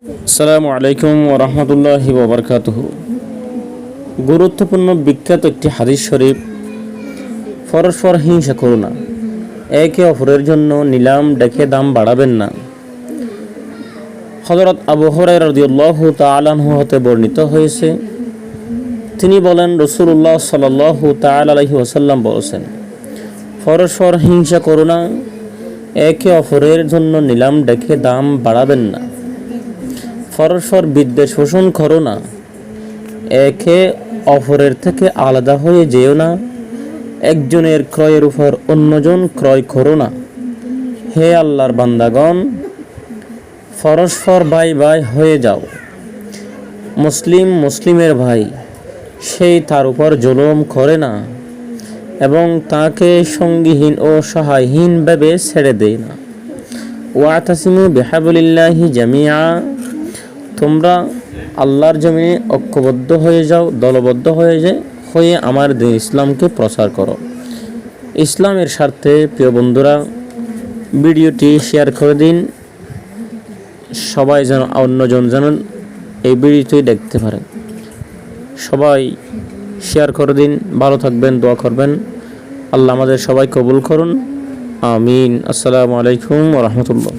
আসসালামু আলাইকুম ওয়া রাহমাতুল্লাহি ওয়া বারাকাতুহু। গুরুত্বপূর্ণ বিখ্যাত একটি হাদিস শরীফ, পরস্পর হিংসা করো না, একে অপরের জন্য নিলাম ডেকে দাম বাড়াবেন না। হযরত আবু হুরায়রা রাদিয়াল্লাহু তাআলা আনহু হতে বর্ণিত হয়েছে, তিনি বলেন, রাসূলুল্লাহ সাল্লাল্লাহু তাআলা আলাইহি ওয়াসাল্লাম বলেছেন, পরস্পর হিংসা করো না, একে অপরের জন্য নিলাম ডেকে দাম বাড়াবেন না। পরস্পর বিদ্বেষ পোষণ করো না, একে অপরের থেকে আলাদা হয়ে যেও না, একজনের ক্রয়ের উপর অন্যজন ক্রয় করো না। হে আল্লাহর বান্দাগণ, পরস্পর ভাই ভাই হয়ে যাও। মুসলিম মুসলিমের ভাই, সেই তার উপর জুলুম করে না এবং তাকে সঙ্গীহীন ও সহায়হীন ভেবে ছেড়ে দেয় না। ওয়াতাসিমু বিহাবলিল্লাহি জামিআ, তোমরা আল্লাহর জমিনে ঐক্যবদ্ধ হয়ে যাও, দলবদ্ধ হয়ে আমার দিন ইসলামকে প্রচার করো। ইসলামের স্বার্থে প্রিয় বন্ধুরা, ভিডিওটি শেয়ার করে দিন, সবাই যেন অন্যজন যেন এই ভিডিওটি দেখতে পারেন। সবাই শেয়ার করে দিন। ভালো থাকবেন, দোয়া করবেন। আল্লাহ আমাদের সবাই কবুল করুন, আমিন। আসসালামু আলাইকুম ওয়া রাহমাতুল্লাহ।